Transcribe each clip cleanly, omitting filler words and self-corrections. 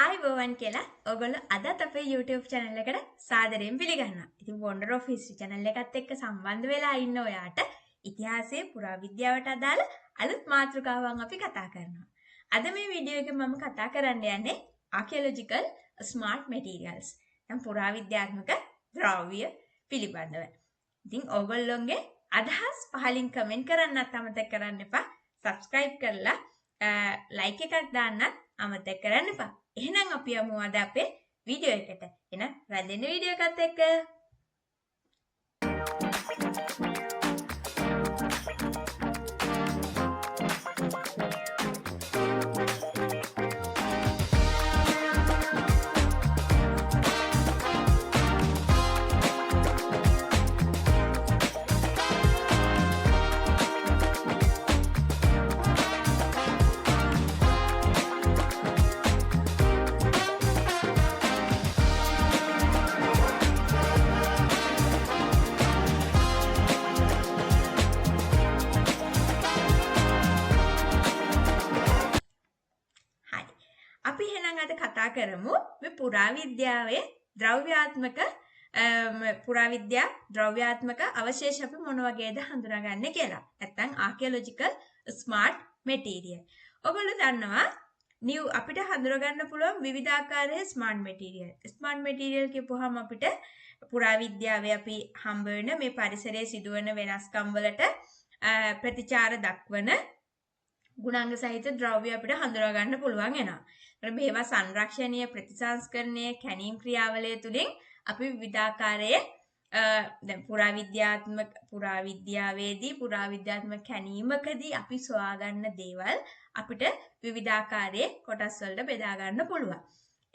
අයිබෝවන් කියලා ඔගොල්ලෝ අදත් අපේ YouTube channel එකට සාදරයෙන් පිළිගන්නවා. ඉතින් Wonder of History channel එකත් එක්ක සම්බන්ධ වෙලා ඉන්න ඔයාට ඉතිහාසයේ පුරාවිද්‍යාවට අදාළ අලුත් මාතෘකාවන් අපි කතා කරනවා. අද මේ වීඩියෝ එකේ මම කතා කරන්න යන්නේ archaeological smart materials. නම් පුරාවිද්‍යාත්මක ද්‍රව්‍ය පිළිබඳව. ඉතින් ඔයගොල්ලෝගේ අදහස් පහලින් කමෙන්ට් කරන්නත් අමතක කරන්න එපා. subscribe කරලා like එකක් දාන්නත් අමතක කරන්න එපා. එහෙනම් අපි යමු අද අපේ වීඩියෝ එකට. එහෙනම් රැඳෙන වීඩියෝ එකත් එක්ක. අපි එහෙනම් අද කතා කරමු මේ පුරාවිද්‍යාවේ ද්‍රව්‍යාත්මක අවශේෂ අපි මොන වගේද හඳුනාගන්නේ කියලා. නැත්නම් archaeological smart material. ඔයගොල්ලෝ දන්නවා අපිට හඳුනගන්න පුළුවන් විවිධාකාරයේ smart material. smart material කියපුවාම අපිට පුරාවිද්‍යාවේ අපි හම්බ වෙන මේ පරිසරයේ සිදුවන වෙනස්කම් වලට ප්‍රතිචාර දක්වන ගුණාංග සහිත ද්‍රව්‍ය අපිට හඳුනා ගන්න පුළුවන් වෙනවා. මේවා සංරක්ෂණීය ප්‍රතිසංස්කරණය කැණීම් ක්‍රියාවලිය තුලින් අපි විවිධාකාරයේ දැන් පුරාවිද්‍යාත්මක කැණීමකදී අපි සොයා ගන්න දේවල් අපිට විවිධාකාරයේ කොටස් වලට බෙදා ගන්න පුළුවන්.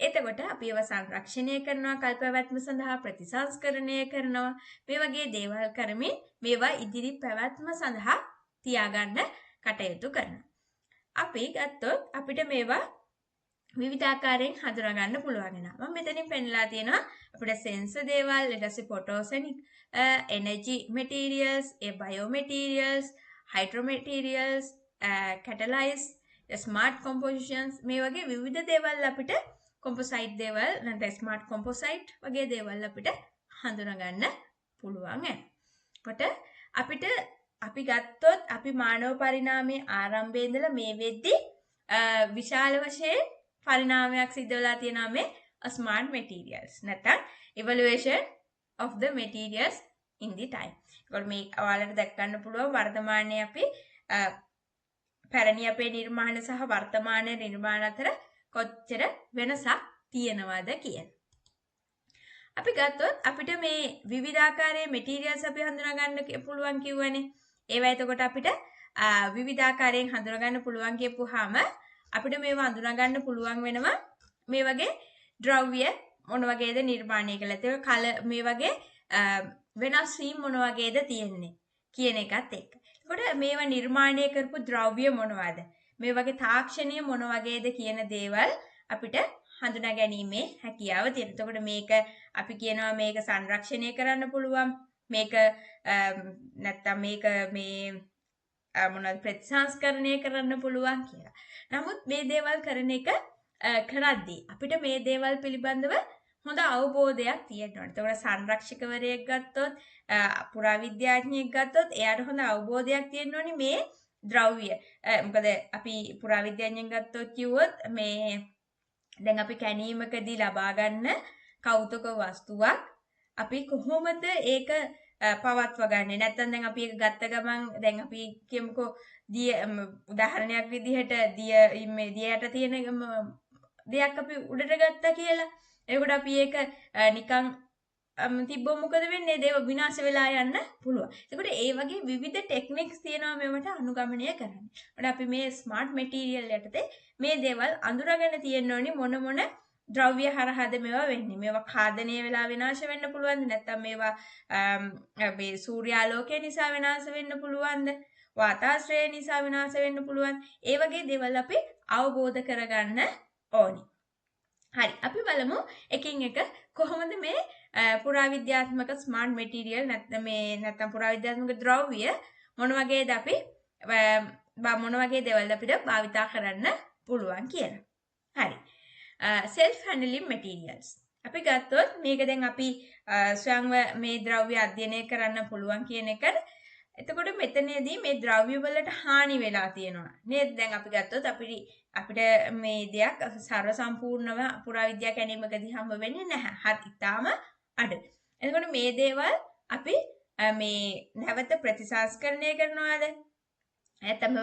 එතකොට අපි ඒවා සංරක්ෂණය කරනවා, කල්පවැත්ම සඳහා ප්‍රතිසංස්කරණය කරනවා. මේ වගේ දේවල් කරමින් මේවා ඉදිරි පැවැත්ම සඳහා තියාගන්න කටයුතු කරනවා. අපි ගත්තොත් අපිට මේවා විවිධාකාරයෙන් හඳුනා ගන්න පුළුවන් වෙනවා. මම මෙතනින් පෙන්නලා තියෙනවා අපිට සෙන්සර් දේවල්, ඊට පස්සේ photogenic energy materials, bio materials, hydro materials, catalysts, smart compositions මේ වගේ විවිධ දේවල් අපිට කොම්පොසයිට් දේවල් නැත්නම් ස්මාර්ට් කොම්පොසයිට් වගේ දේවල් අපිට හඳුනා ගන්න පුළුවන් වෙනවා. අපි ගත්තොත් අපි මානව පරිණාමයේ ආරම්භයේ ඉඳලා මේ වෙද්දී විශාල වශයෙන් පරිණාමයක් සිද්ධ වෙලා තියෙනවා මේ smart materials. නැත්නම් evaluation of the materials in the time. ඒකට මේ ඔයාලට දැක් ගන්න පුළුවන් වර්තමානයේ අපි පැරණි අපේ නිර්මාණ සහ වර්තමාන නිර්මාණ අතර කොච්චර වෙනසක් තියෙනවද කියන. අපි ගත්තොත් අපිට මේ විවිධාකාරයේ materials අපි හඳුනා ගන්න පුළුවන් කියවනේ. ඒවා එතකොට අපිට විවිධාකාරයෙන් හඳුනා ගන්න පුළුවන් කියපුවාම අපිට මේව හඳුනා ගන්න පුළුවන් වෙනවා මේ වගේ ද්‍රව්‍ය මොන වගේද නිර්මාණය කළා. ඒක කල මේ වගේ වෙනස් වීම මොන වගේද තියෙන්නේ කියන එකත් එක්ක. එතකොට මේවා නිර්මාණය කරපු ද්‍රව්‍ය මොනවද? මේ වගේ තාක්ෂණීය මොන වගේද කියන දේවල් අපිට හඳුනා ගැනීමේ හැකියාව තියෙනවා. එතකොට මේක අපි කියනවා මේක සංරක්ෂණය කරන්න පුළුවන්. මේක නැත්තම් මේක මේ මොනවද ප්‍රතිසංස්කරණය කරන්න පුළුවන් කියලා. නමුත් මේ දේවල් කරන එක කරද්දී අපිට මේ දේවල් පිළිබඳව හොඳ අවබෝධයක් තියෙන්න ඕනේ. ඒතකොට සංරක්ෂකවරයෙක් ගත්තොත් පුරාවිද්‍යාඥයෙක් ගත්තොත් එයාට හොඳ අවබෝධයක් තියෙන්න ඕනේ මේ ද්‍රව්‍ය. මොකද අපි පුරාවිද්‍යාඥයෙක් ගත්තොත් කිව්වොත් මේ දැන් අපි කැණීමකදී ලබා ගන්න කෞතුක වස්තුවක් අපි කොහොමද ඒක පවත්වා ගන්නේ? නැත්නම් දැන් අපි ඒක ගත්ත ගමන් දැන් අපි කියමුකෝ දිය උදාහරණයක් විදිහට දියට තියෙන දෙයක් අපි උඩට ගත්තා කියලා. එතකොට අපි ඒක නිකන් තිබ්බොත් මොකද වෙන්නේ? දේව විනාශ වෙලා යන්න පුළුවන්. එතකොට ඒ වගේ විවිධ ටෙක්නික්ස් තියෙනවා මේවට අනුගමනය කරන්න. ඒකට අපි මේ ස්මාර්ට් මැටීරියල් යටතේ මේ දේවල් අඳුරගෙන තියෙන්න ඕනි මොන ද්‍රව්‍ය හරහාද මේවා වෙන්නේ. මේවා ඛාදනය වෙලා විනාශ වෙන්න පුළුවන්ද? නැත්නම් මේවා මේ සූර්යාලෝකය නිසා විනාශ වෙන්න පුළුවන්ද? වාතාශ්‍රය නිසා විනාශ වෙන්න පුළුවන්. ඒ වගේ දේවල් අපි අවබෝධ කරගන්න ඕනි. හරි. අපි බලමු එකින් එක කොහොමද මේ පුරාවිද්‍යාත්මක ස්මාර්ට් මැටීරියල් නැත්නම් පුරාවිද්‍යාත්මක ද්‍රව්‍ය මොන වගේද අපි මොන වගේ දේවල්ද අපිට භාවිතා කරන්න පුළුවන් කියලා. හරි. self handling materials. අපි ගත්තොත් මේක දැන් අපි ස්වයංව මේ ද්‍රව්‍ය අධ්‍යයනය කරන්න පුළුවන් කියන එකට එතකොට මෙතනදී මේ ද්‍රව්‍ය වලට හානි වෙලා තියෙනවා නේද? දැන් අපි ගත්තොත් අපිට මේ දෙයක් සර්ව සම්පූර්ණව පුරාවිද්‍යා කැණීමකදී හම්බ වෙන්නේ නැහැ. හරි ඉතාලම අඩ. එතකොට මේ දේවල් අපි මේ නැවත ප්‍රතිසංස්කරණය කරනවාද? නැත්නම්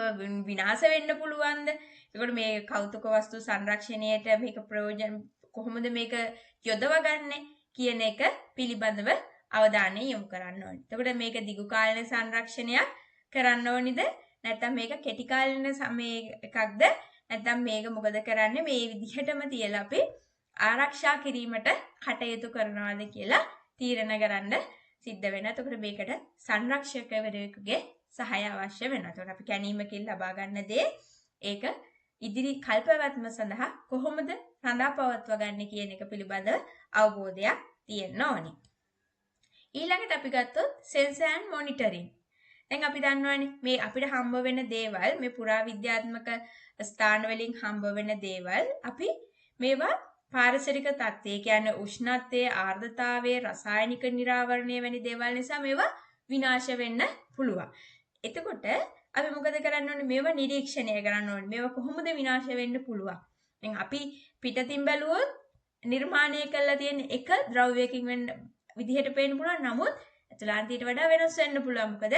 විනාශ වෙන්න පුළුවන්ද? එතකොට මේ කෞතුක වස්තු සංරක්ෂණයට මේක ප්‍රයෝජන කොහොමද මේක යොදවගන්නේ කියන එක පිළිබඳව අවධානය යොමු කරන්න ඕනේ. එතකොට මේක දිගු කාලීන සංරක්ෂණයක් කරන්න ඕනිද? නැත්නම් මේක කෙටි කාලීන එකක්ද? නැත්නම් මේක මොකද කරන්නේ? මේ විදිහටම තියලා අපි ආරක්ෂා කිරීමට කටයුතු කරනවාද කියලා තීරණ කරන්න සිද්ධ වෙනවා. එතකොට මේකට සංරක්ෂකවරයෙකුගේ සහාය අවශ්‍ය වෙනවා. එතකොට අපි කැණීමකින් ලබා ගන්න දේ ඒක ඉදිරි කල්පවත්ම සඳහා කොහොමද රඳා පවත්වා ගන්න කියන එක පිළිබඳ අවබෝධයක් තියෙන්න ඕනේ. ඊළඟට අපි ගත්තොත් sensor and monitoring. දැන් අපි දන්නවනේ මේ අපිට හම්බ වෙන දේවල් මේ පුරාවිද්‍යාත්මක ස්ථාන වලින් හම්බ වෙන දේවල් අපි මේවා පාරිසරික තත්ත්වය කියන්නේ උෂ්ණත්වයේ ආර්ද්‍රතාවයේ රසායනික නිරාවරණය වැනි දේවල් නිසා මේවා විනාශ වෙන්න පුළුවන්. එතකොට අපි මොකද කරන්න ඕනේ? මේවා නිරීක්ෂණය කරන්න ඕනේ. මේවා කොහොමද විනාශ වෙන්න පුළුවන්? දැන් අපි පිටතින් බැලුවොත් නිර්මාණය කරලා තියෙන එක ද්‍රව්‍යයකින් වෙන්න විදිහට පේන්න පුළුවන්. නමුත් ඇතුළාන්තයට වඩා වෙනස් වෙන්න පුළුවන්. මොකද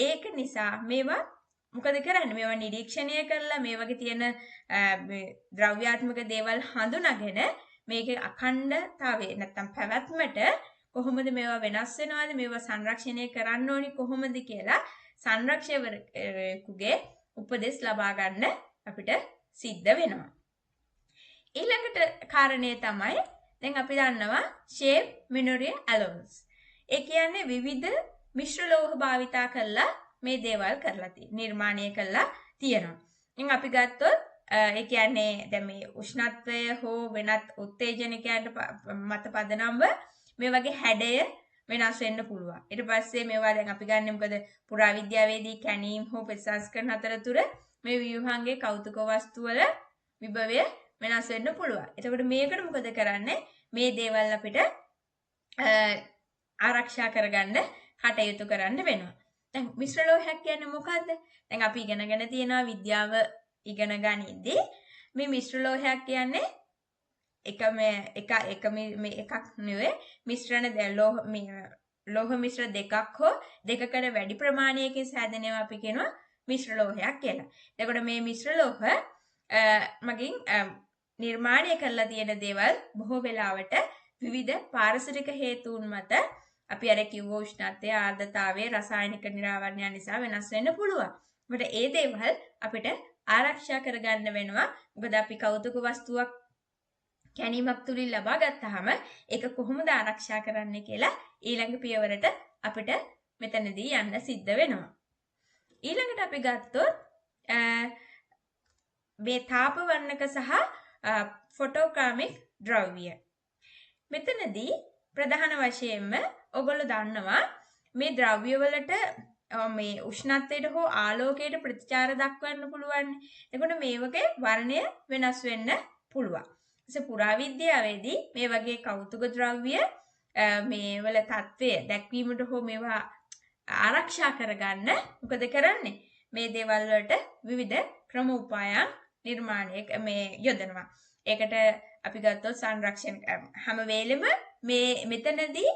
ඒක නිසා මේවා මොකද කරන්නේ? මේවා නිරීක්ෂණය කරලා මේ වගේ තියෙන ද්‍රව්‍යාත්මක දේවල් හඳුනාගෙන මේකේ අඛණ්ඩතාවය නැත්තම් පැවැත්මට කොහොමද මේවා වෙනස් වෙනවද? මේවා සංරක්ෂණය කරන්න ඕනි කොහොමද කියලා සංරක්ෂකවරයෙකුගේ උපදෙස් ලබා ගන්න අපිට සිද්ධ වෙනවා. ඊළඟට කාරණේ තමයි දැන් අපි දන්නවා shape mineral alloys. ඒ කියන්නේ විවිධ මිශ්‍ර ලෝහ භාවිතා කරලා මේ දේවල් කරලා නිර්මාණය කරලා තියෙනවා. ඉතින් අපි ගත්තොත් ඒ කියන්නේ දැන් මේ උෂ්ණත්වය හෝ වෙනත් උත්තේජනකයන්ට මත පදනම්ව මේ වගේ හැඩය වෙනස් වෙන්න පුළුවන්. ඊට පස්සේ මේවා දැන් අපි ගන්න මොකද පුරාවිද්‍යාවේදී කැණීම් හෝ ප්‍රතිසංස්කරණ අතරතුර මේ ව්‍යුහංගේ කෞතුක වස්තු වල විභවය වෙනස් වෙන්න පුළුවන්. එතකොට මේකට මොකද කරන්නේ? මේ දේවල් අපිට ආරක්ෂා කරගන්න කටයුතු කරන්න වෙනවා. දැන් මිශ්‍ර ලෝහයක් කියන්නේ මොකද්ද? දැන් අපි ඉගෙනගෙන තියෙනවා විද්‍යාව ඉගෙන ගනිද්දී මේ මිශ්‍ර ලෝහයක් කියන්නේ එකක් නෙවෙයි මිශ්‍රණ ලෝහ මිශ්‍ර දෙකක් හෝ දෙකකට වැඩි ප්‍රමාණයකින් සෑදෙනවා අපි කියනවා මිශ්‍ර ලෝහයක් කියලා. එතකොට මේ මිශ්‍ර ලෝහ මගින් නිර්මාණය කරලා තියෙන දේවල් බොහෝ වෙලාවට විවිධ පාරිසරික හේතුන් මත අපි අර කිව්ව උෂ්ණත්වය ආර්ද්‍රතාවය රසායනික නිරාවරණය නිසා වෙනස් වෙන්න පුළුවන්. ඒකට ඒ දේවල් අපිට ආරක්ෂා කරගන්න වෙනවා. මොකද අපි කෞතුක වස්තුවක් කැණීමක් තුලින් ලබා ගත්තාම ඒක කොහොමද ආරක්ෂා කරන්නේ කියලා ඊළඟ පියවරට අපිට මෙතනදී යන්න සිද්ධ වෙනවා. ඊළඟට අපි ගත්තොත් මේ තාප වර්ණක සහ ෆොටෝග්‍රැෆික් ද්‍රව්‍ය. මෙතනදී ප්‍රධාන වශයෙන්ම ඔයගොල්ලෝ දන්නවා මේ ද්‍රව්‍ය වලට මේ උෂ්ණත්වයට හෝ ආලෝකයට ප්‍රතිචාර දක්වන්න පුළුවන්. එතකොට මේ වගේ වර්ණය වෙනස් වෙන්න පුළුවන්. පුරාවිද්‍යාවේදී මේ වගේ කෞතුක ද්‍රව්‍ය මේ වල තත්ත්වය දැක්වීමට හෝ මේවා ආරක්ෂා කරගන්න මොකද කරන්නේ? මේ දේවල් වලට විවිධ ක්‍රම උපායන් නිර්මාණය මේ යොදනවා. ඒකට අපි ගත්තොත් සංරක්ෂණ හැම වෙලෙම මේ මෙතනදී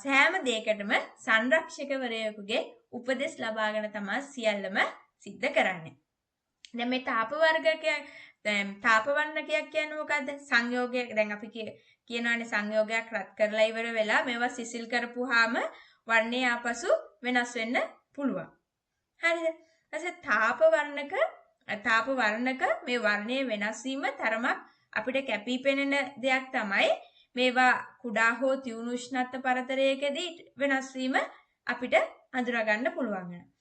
සෑම දෙයකටම සංරක්ෂකවරයෙකුගේ උපදෙස් ලබාගෙන තමයි සියල්ලම සිද්ධ කරන්නේ. දැන් මේ තාප වර්ගකයක් තාප වර්ණකයක් කියන්නේ මොකද්ද? සංයෝගයක්. දැන් අපි කියනවානේ සංයෝගයක් රත් කරලා ඉවර වෙලා මේවා සිසිල් කරපුවාම වර්ණය ආපසු වෙනස් වෙන්න පුළුවන්. හරිද? ඊට තාප වර්ණක මේ වර්ණයේ වෙනස් වීම තරමක් අපිට කැපී පෙනෙන දෙයක් තමයි මේවා කුඩා හෝ තියුණු උෂ්ණත්ව පරතරයකදී වෙනස් වීම අපිට අඳුරා ගන්න පුළුවන් වෙනවා.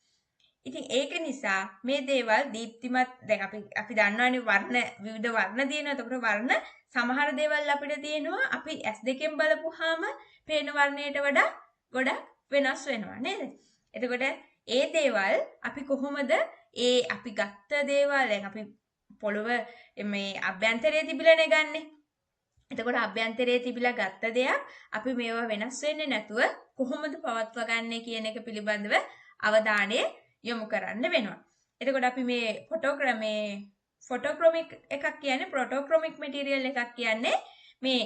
ඉතින් ඒක නිසා මේ දේවල් දීප්තිමත් දැන් අපි දන්නවනේ වර්ණ විවිධ වර්ණ තියෙනවා. එතකොට වර්ණ සමහර දේවල් අපිට තියෙනවා අපි S2 බලපුවාම පේන වර්ණයට වඩා ගොඩක් වෙනස් වෙනවා නේද? එතකොට ඒ දේවල් අපි කොහොමද අපි ගත්ත දේවල් දැන් අපි පොළොව මේ අභ්‍යන්තරයේ තිබිලානේ ගන්නෙ. එතකොට අභ්‍යන්තරයේ තිබිලා ගත්ත දෙයක් අපි මේවා වෙනස් වෙන්නේ නැතුව කොහොමද පවත්වා ගන්නෙ කියන එක පිළිබඳව අවධානය යොමු කරන්න වෙනවා. එතකොට අපි මේ ෆොටෝක්‍රොමික් එකක් කියන්නේ ප්‍රොටෝක්‍රොමික් මැටීරියල් එකක් කියන්නේ මේ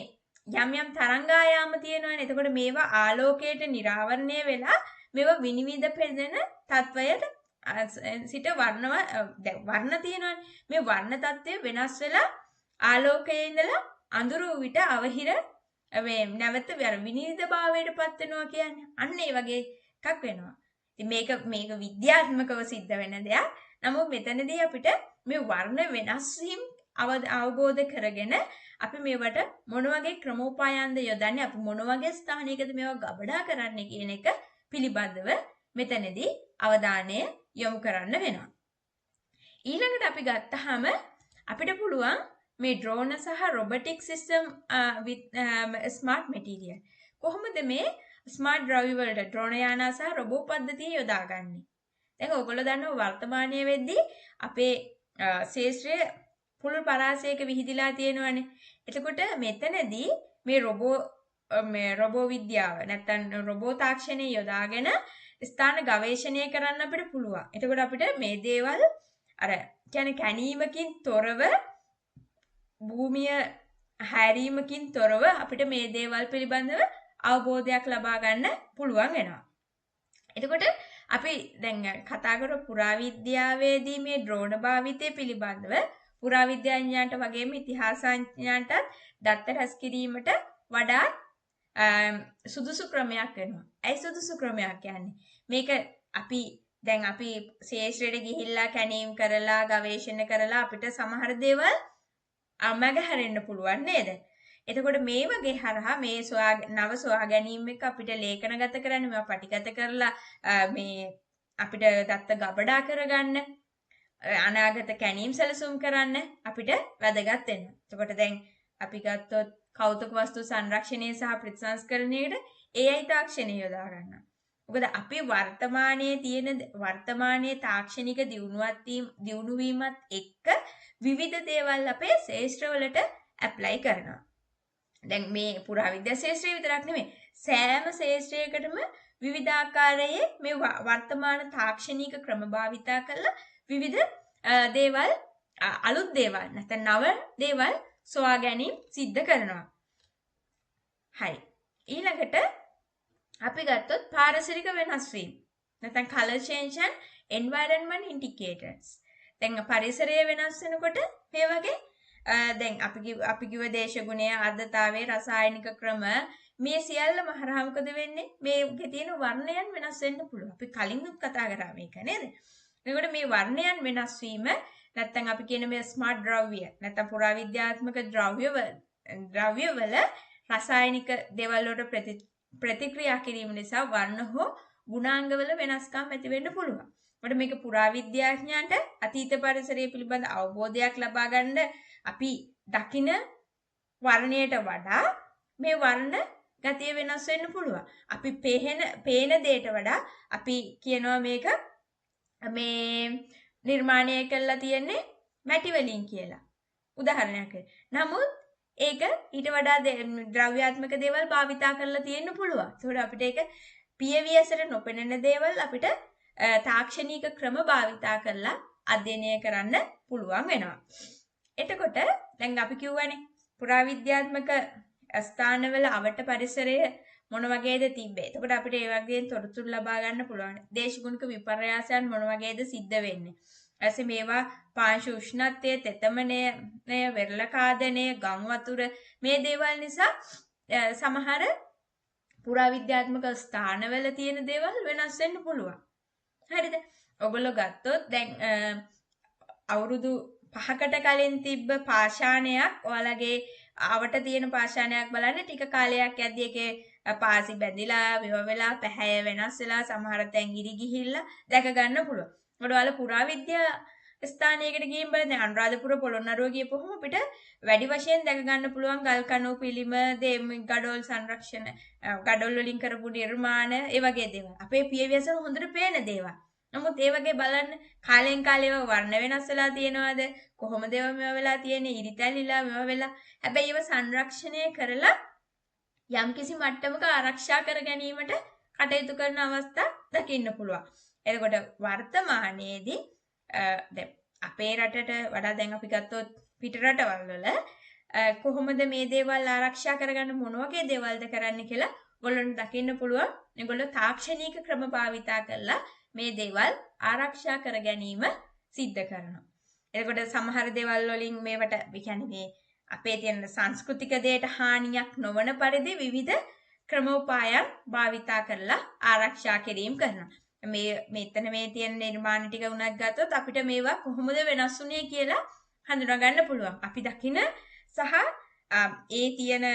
යම් යම් තරංගායාම තියෙනවානේ. එතකොට මේවා ආලෝකයට නිරාවරණය වෙලා මේවා විනිවිද පෙනෙන තත්වයට සිට වර්ණ තියෙනවානේ. මේ වර්ණ තත්ත්වය වෙනස් වෙලා ආලෝකයේ ඉඳලා අඳුරු විට අවහිර මේ නැවත විනිවිද භාවයට පත් වෙනවා කියන්නේ. අන්න ඒ වගේ එකක් වෙනවා. ඉතින් මේක විද්‍යාත්මකව සිද්ධ වෙන දෙයක්. නමුත් මෙතනදී අපිට මේ වර්ණ වෙනස් වීම අවබෝධ කරගෙන අපි මේවට මොන වගේ ක්‍රමෝපායන්ද යොදන්නේ, අපි මොන වගේ ස්ථානයකද මේවා ගබඩා කරන්නේ කියන එක පිළිබඳව මෙතනදී අවධානය යොමු කරන්න වෙනවා. ඊළඟට අපි ගත්තාම අපිට පුළුවන් මේ ඩ්‍රෝන සහ robotic system with smart material කොහොමද මේ ස්මාර්ට් ද්‍රව්‍ය වලට ඩ්‍රෝන යානා සහ රොබෝ පද්ධතිය යොදාගන්නේ. දැන් ඔයගොල්ලෝ දන්නවා වර්තමානයේ වෙද්දී අපේ ශාස්ත්‍රය පුළුල් පරාසයක විහිදිලා තියෙනවානේ. එතකොට මෙතනදී මේ රොබෝ විද්‍යාව නැත්නම් රොබෝ තාක්ෂණය යොදාගෙන ස්ථාන ගවේෂණය කරන්න අපිට පුළුවන්. එතකොට අපිට මේ දේවල් අර කියන්නේ කැණීමකින් තොරව භූමිය හැරීමකින් තොරව අපිට මේ දේවල් පිළිබඳව අවබෝධයක් ලබා ගන්න පුළුවන් වෙනවා. එතකොට අපි දැන් කතා කරමු පුරාවිද්‍යාවේදී මේ ඩ්‍රෝන භාවිතය පිළිබඳව පුරාවිද්‍යාඥයන්ට වගේම ඉතිහාසඥයන්ටත් දත්ත රැස් කිරීමට වඩා සුදුසු ක්‍රමයක් වෙනවා. ඇයි සුදුසු ක්‍රමයක් කියන්නේ? මේක අපි ශාස්ත්‍රයට ගිහිල්ලා කැණීම් කරලා ගවේෂණ කරලා අපිට සමහර දේවල් මගහැරෙන්න පුළුවන් නේද? එතකොට මේ වගේ හරහා මේ නව සොයා ගැනීම එක අපිට ලේඛනගත කරන්න, මේවා පටිගත කරලා මේ අපිට දත්ත ගබඩා කරගන්න, අනාගත කැණීම් සැලසුම් කරන්න අපිට වැදගත් වෙනවා. එතකොට දැන් අපි ගත්තොත් කෞතුක වස්තු සංරක්ෂණය සහ ප්‍රතිසංස්කරණයට AI තාක්ෂණය යොදා ගන්නවා. මොකද අපි වර්තමානයේ තාක්ෂණික දියුණු වීමත් එක්ක විවිධ දේවල් අපේ ශාස්ත්‍රවලට ඇප්ලයි කරනවා. දැන් මේ පුරාවිද්‍යා ශාස්ත්‍රය විතරක් නෙමෙයි සෑම ශාස්ත්‍රයකටම විවිධාකාරයේ මේ වර්තමාන තාක්ෂණික ක්‍රම භාවිතා කරලා විවිධ දේවල් අලුත් දේවල් නැත්නම් නව දේවල් සොයා ගැනීම සිද්ධ කරනවා. හරි. ඊළඟට අපි ගත්තොත් පාරිසරික වෙනස් වීම නැත්නම් color change and environment indicators. දැන් පරිසරය වෙනස් වෙනකොට මේ වගේ දැන් අපි කිව්ව දේශගුණය, ආර්ද්‍රතාවය, රසායනික ක්‍රම මේ සියල්ලම හරහා මොකද වෙන්නේ? මේකේ තියෙන වර්ණයන් වෙනස් වෙන්න පුළුවන්. අපි කලින්ුත් කතා කරා මේක නේද? එතකොට මේ වර්ණයන් වෙනස් වීම නැත්නම් අපි කියන මේ ස්මාර්ට් ද්‍රව්‍ය නැත්නම් පුරාවිද්‍යාත්මක ද්‍රව්‍ය වල රසායනික දේවල් වලට ප්‍රතික්‍රියා කිරීම නිසා වර්ණ හෝ ගුණාංගවල වෙනස්කම් ඇති වෙන්න පුළුවන්. ඒකට මේක පුරාවිද්‍යාඥයන්ට අතීත පරිසරය පිළිබඳ අවබෝධයක් ලබා ගන්න අපි දකින වර්ණයට වඩා මේ වර්ණ ගතිය වෙනස් වෙන්න පුළුවන්. අපි පේන දෙයට වඩා අපි කියනවා මේක මේ නිර්මාණය කරලා තියෙන්නේ මැටි වලින් කියලා. උදාහරණයක්. නමුත් ඒක ඊට වඩා ද්‍රව්‍යාත්මක දේවල් භාවිතා කරලා තියෙන්න පුළුවන්. ඒකට අපිට ඒක පියවි ඇසට නොපෙනෙන දේවල් අපිට තාක්ෂණික ක්‍රම භාවිතා කරලා අධ්‍යයනය කරන්න පුළුවන් වෙනවා. එතකොට දැන් අපි කියවනේ පුරාවිද්‍යාත්මක ස්ථානවල අවට පරිසරය මොන වගේද තිබ්බේ. එතකොට අපිට ඒ වගේ තොරතුරු ලබා ගන්න පුළුවන්. දේශගුණික විපර්යාසයන් මොන වගේද සිද්ධ වෙන්නේ. ඊපස්සේ මේවා පාංශු උෂ්ණත්වය, තෙතමනය, වෙරළ කාදනය, ගම් වතුර මේ දේවල් නිසා සමහර පුරාවිද්‍යාත්මක ස්ථානවල තියෙන දේවල් වෙනස් වෙන්න පුළුවන්. හරිද? ඔයගොල්ලෝ ගත්තොත් දැන් අවුරුදු 5කට කලින් තිබ්බ පාෂාණයක් ඔයාලගේ අවට තියෙන පාෂාණයක් බලන්න ටික කාලයක් යද්දී ඒකේ පාසි බැඳිලා විව වෙලා පැහැය වෙනස් වෙලා සමහර තැන් ඉරි ගිහිල්ලා දැක ගන්න පුළුවන්. ඒකට ඔයාලා පුරාවිද්‍යා ස්ථානයකට ගිහින් බලන්න අනුරාධපුර පොළොන්නරුව ගියපුවම අපිට වැඩි වශයෙන් දැක ගන්න පුළුවන් ගල් කණු පිළිම, ගඩොල් සංරක්ෂණ, ගඩොල් වලින් කරපු නිර්මාණ, ඒ වගේ දේවල්. අපේ පියවියසන හොඳට පේන දේවල්. නමුත් ඒ වගේ බලන්න කාලෙන් කාලේ වර්ණ වෙනස් වෙලා තියෙනවද? කොහොමද මේවා වෙලා තියෙන්නේ ඉරිතැලිලා මේවා වෙලා හැබැයි ඒව සංරක්ෂණය කරලා යම්කිසි මට්ටමක ආරක්ෂා කර ගැනීමට කටයුතු කරන අවස්ථා දකින්න පුළුවන්. එතකොට වර්තමානයේදී දැන් අපේ රටට වඩා දැන් අපි ගත්තොත් පිට රටවල් වල කොහොමද මේ දේවල් ආරක්ෂා කරගන්න මොන වගේ දේවල්ද කරන්න කියලා ඔයගොල්ලන්ට දකින්න පුළුවන්. මේගොල්ලෝ තාක්ෂණික ක්‍රම භාවිතා කරලා මේ දේවල් ආරක්ෂා කර ගැනීම සිද්ධ කරනවා. එතකොට සමහර දේවල් වලින් මේවට කියන්නේ මේ අපේ තියෙන සංස්කෘතික දේට හානියක් නොවන පරිදි විවිධ ක්‍රමෝපායන් භාවිතා කරලා ආරක්ෂා කිරීම කරනවා. මෙතන මේ තියෙන නිර්මාණ ටික උනක් ගත්තොත් අපිට මේවා කොහොමද වෙනස් වුනේ කියලා හඳුනා ගන්න පුළුවන්. අපි දකින සහ ඒ තියෙන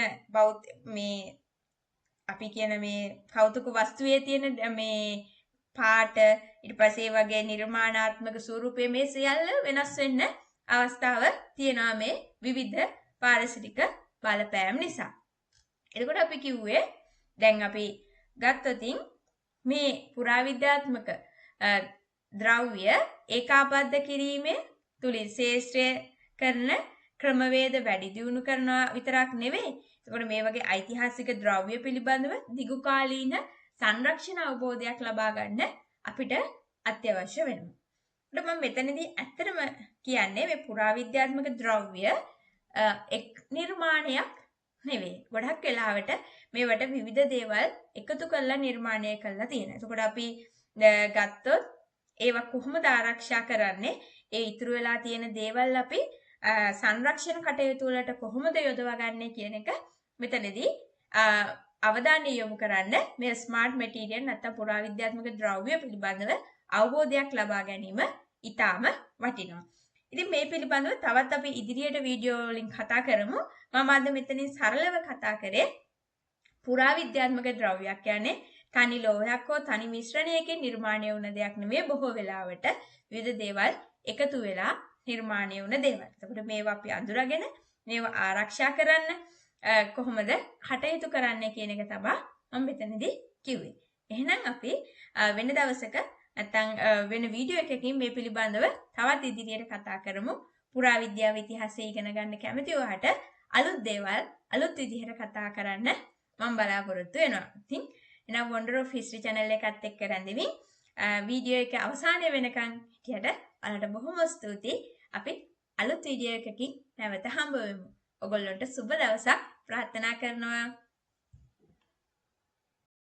මේ අපි කියන මේ කෞතුක වස්තුවේ තියෙන මේ පාට ඊට පස්සේ වගේ නිර්මාණාත්මක ස්වරූපයේ මේ සියල්ල වෙනස් වෙන්න අවස්ථාව තියෙනවා මේ විවිධ පාරිසරික බලපෑම් නිසා. එතකොට අපි කිව්වේ දැන් අපි ගත්තොතින් මේ පුරාවිද්‍යාත්මක ද්‍රව්‍ය ඒකාබද්ධ කිරීමේ තුලින් ශේෂ්ත්‍රය කරන ක්‍රමවේද වැඩි දියුණු කරනවා විතරක් නෙවෙයි. එතකොට මේ වගේ ඓතිහාසික ද්‍රව්‍ය පිළිබඳව දිගුකාලීන සංරක්ෂණ අවබෝධයක් ලබා ගන්න අපිට අත්‍යවශ්‍ය වෙනවා. ඒකට මම මෙතනදී ඇත්තටම කියන්නේ මේ පුරාවිද්‍යාත්මක ද්‍රව්‍ය එක් නිර්මාණයක් නෙවෙයි. ගොඩක් වෙලාවට මේවට විවිධ දේවල් එකතු කරලා නිර්මාණය කරලා තියෙනවා. එතකොට අපි ගත්තොත් ඒවා කොහොමද ආරක්ෂා කරන්නේ? ඒ ඉතුරු වෙලා තියෙන දේවල් අපි සංරක්ෂණ කටයුතු වලට කොහොමද යොදවා ගන්නේ කියන එක මෙතනදී අවධානය යොමු කරන්න මේ ස්මාර්ට් මැටීරියල් නැත්නම් පුරාවිද්‍යාත්මක ද්‍රව්‍ය පිළිබඳව අවබෝධයක් ලබා ගැනීම ඉතාම වටිනවා. ඉතින් මේ පිළිබඳව තවත් අපි ඉදිරියට වීඩියෝ වලින් කතා කරමු. මම අද මෙතනින් සරලව කතා කරේ පුරාවිද්‍යාත්මක ද්‍රව්‍යයක් කියන්නේ තනි ලෝහයක් හෝ තනි මිශ්‍රණයකින් නිර්මාණය වුණ දෙයක් නෙමෙයි. බොහෝ වෙලාවට විවිධ දේවල් එකතු වෙලා නිර්මාණය වුණ දේවල්. එතකොට මේවා අපි අඳුරගෙන මේවා ආරක්ෂා කරන්න කොහොමද කටයුතු කරන්නේ කියන එක තමයි මම මෙතනදී කිව්වේ. එහෙනම් අපි වෙන දවසක නැත්නම් වෙන වීඩියෝ එකකින් මේ පිළිබඳව තවත් ඉදිරියට කතා කරමු. පුරාවිද්‍යාව ඉතිහාසය ඉගෙන ගන්න කැමති ඔයාට අලුත් දේවල් අලුත් විදිහට කතා කරන්න මම බලාපොරොත්තු වෙනවා. ඉතින් එනම් Wonder of History channel එකත් එක්ක රැඳෙමින් වීඩියෝ එක අවසානයේ වෙනකන් හිටියට ඔයාලට බොහොම ස්තුතියි. අපි අලුත් වීඩියෝ එකකින් නැවත හම්බ වෙමු. ඔයගොල්ලන්ට සුබ දවසක් ප්‍රාර්ථනා කරනවා.